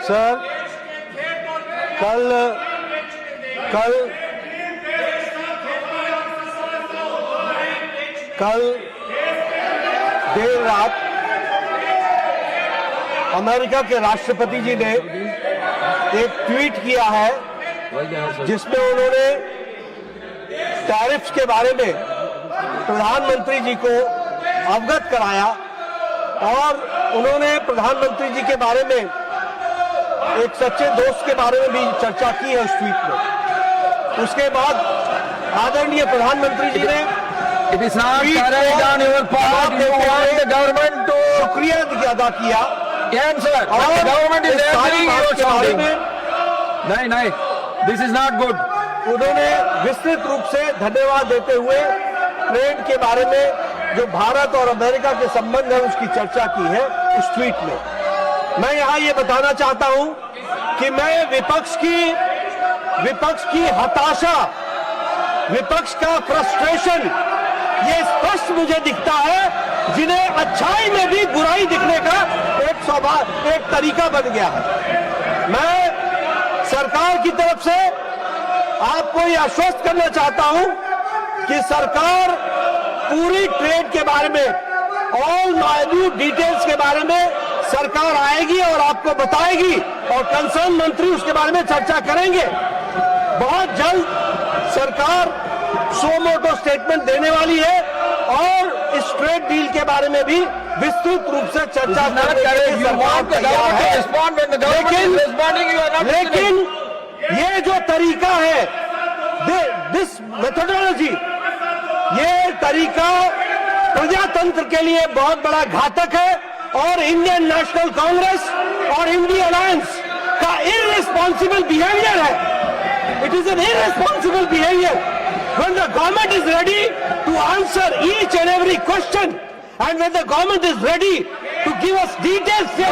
Sir, कल देर रात America के राष्ट्रपति जी ने एक ट्वीट किया है जिसमें उन्होंने टैरिफ्स के बारे में प्रधानमंत्री जी को अवगत कराया और उन्होंने प्रधानमंत्री जी के बारे में एक सच्चे दोस्त के बारे में भी चर्चा की है उस ट्वीट में। उसके बाद आदरणीय प्रधानमंत्री जी ने It is not carried on your part. You want the government to शुक्रिया अदा किया। answer. और The government is answering your के बारे shouting. में नहीं, this is not good. उन्होंने विस्तृत रूप से धन्यवाद देते हुए ट्रेड के बारे में जो भारत और अमेरिका के संबंध है उसकी चर्चा की है उस ट्वीट में। मैं यहाँ ये बताना चाहता हूँ कि मैं विपक्ष की हताशा, विपक्ष का फ्रस्ट्रेशन ये स्पष्ट मुझे दिखता है, जिन्हें अच्छाई में भी बुराई दिखने का एक तरीका बन गया है। मैं सरकार की तरफ से आपको यह आश्वस्त करना चाहता हूं कि सरकार पूरी ट्रेड के बारे में ऑल माइन्यूट डिटेल्स के बारे में सरकार आएगी और आपको बताएगी और कंसर्न मंत्री उसके बारे में चर्चा करेंगे। बहुत जल्द सरकार सो मोटो स्टेटमेंट देने वाली है और इस ट्रेड डील के बारे में भी विस्तृत रूप से चर्चा करने के लिए सरकार तैयार है। लेकिन ये जो तरीका है, दिस मेथोडोलॉजी, ये तरीका प्रजातंत्र के लिए बहुत बड़ा घातक है और इंडियन नेशनल कांग्रेस और इंडिया अलायंस का इररिस्पॉन्सिबल बिहेवियर है। It is an irresponsible behaviour when the government is ready to answer each and every question and when the government is ready to give us details. You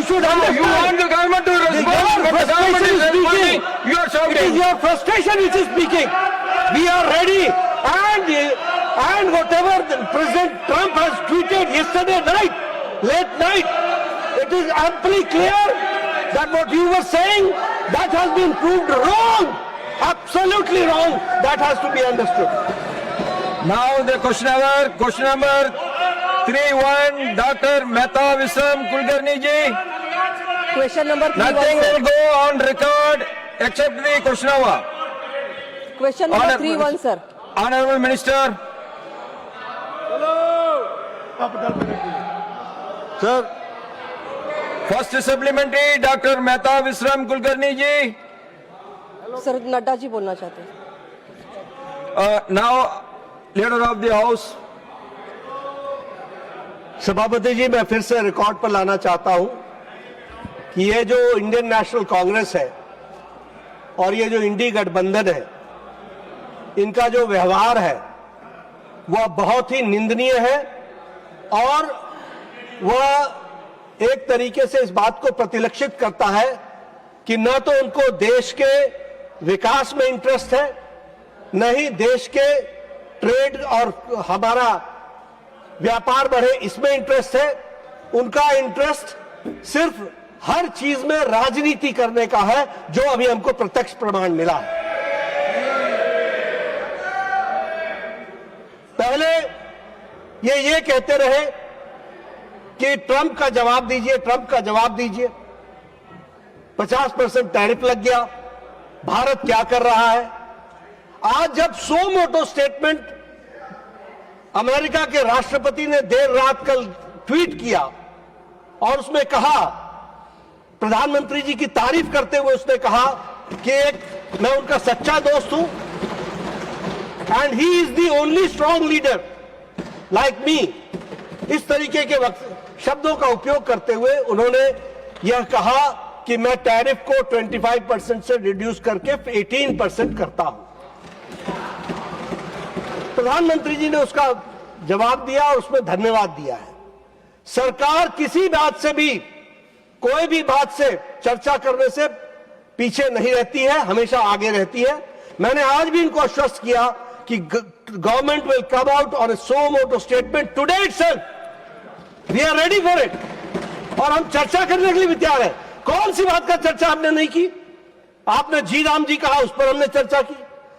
should understand. You want the government to respond, but the government is responding. You are shouting. It is your frustration which is speaking. We are ready, and whatever President Trump has tweeted yesterday night, late night, it is amply clear that what you were saying, that has been proved wrong, absolutely wrong. That has to be understood. Now the question number 31, Dr. Mehta Visram Kulkarni ji. Question number 31. Nothing will go on record except the question hour. Question number 31, sir. Honorable Minister. Sir. First supplementary, Dr. Mehta Visram Kulkarni ji. Sir Nadda ji बोलना चाहते हैं। Now, leader of the house. सभापति जी, मैं फिर से record पर लाना चाहता हूं कि ये जो इंडियन नेशनल कांग्रेस है और ये जो इंडी गठबंधन है, इनका जो व्यवहार है वह बहुत ही निंदनीय है और वह एक तरीके से इस बात को प्रतिलक्षित करता है कि न तो उनको देश के विकास में इंटरेस्ट है, न ही देश के ट्रेड और हमारा व्यापार बढ़े इसमें इंटरेस्ट है। उनका इंटरेस्ट सिर्फ हर चीज में राजनीति करने का है, जो अभी हमको प्रत्यक्ष प्रमाण मिला है। पहले ये कहते रहे कि ट्रंप का जवाब दीजिए, ट्रंप का जवाब दीजिए। 50% टैरिफ लग गया, भारत क्या कर रहा है। आज जब सो मोटो स्टेटमेंट अमेरिका के राष्ट्रपति ने देर रात कल ट्वीट किया और उसमें कहा, प्रधानमंत्री जी की तारीफ करते हुए उसने कहा कि मैं उनका सच्चा दोस्त हूं and he is the only strong leader like me, इस तरीके के शब्दों का उपयोग करते हुए उन्होंने यह कहा कि मैं टैरिफ को 25% से रिड्यूस करके 18% करता हूं। प्रधानमंत्री जी ने उसका जवाब दिया और उसमें धन्यवाद दिया है। सरकार किसी बात से भी, कोई भी बात से चर्चा करने से पीछे नहीं रहती है, हमेशा आगे रहती है। मैंने आज भी इनको आश्वस्त किया कि government will come out on a suo motu statement today itself. We are ready for it. और हम चर्चा करने के लिए भी तैयार है। कौन सी बात का चर्चा हमने नहीं की? आपने जी राम जी कहा, उस पर हमने चर्चा की।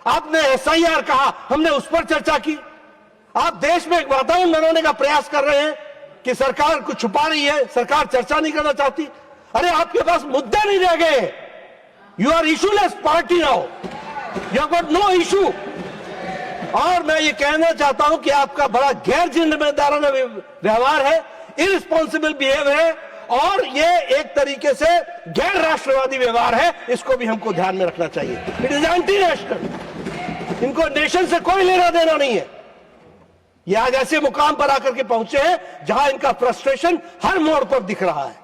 आपने SIR कहा, हमने उस पर चर्चा की। आप देश में एक वातावरण बनाने का प्रयास कर रहे हैं कि सरकार कुछ छुपा रही है, सरकार चर्चा नहीं करना चाहती। अरे आपके पास मुद्दे नहीं रह गए। You are issueless party now, you have got no issue. और मैं ये कहना चाहता हूं कि आपका बड़ा गैर जिम्मेदाराना व्यवहार है, इररिस्पॉन्सिबल बिहेवियर है, और ये एक तरीके से गैर राष्ट्रवादी व्यवहार है। इसको भी हमको ध्यान में रखना चाहिए। It is anti national. इनको नेशन से कोई लेना देना नहीं है। ये आज ऐसे मुकाम पर आकर के पहुंचे हैं जहां इनका फ्रस्ट्रेशन हर मोड़ पर दिख रहा है।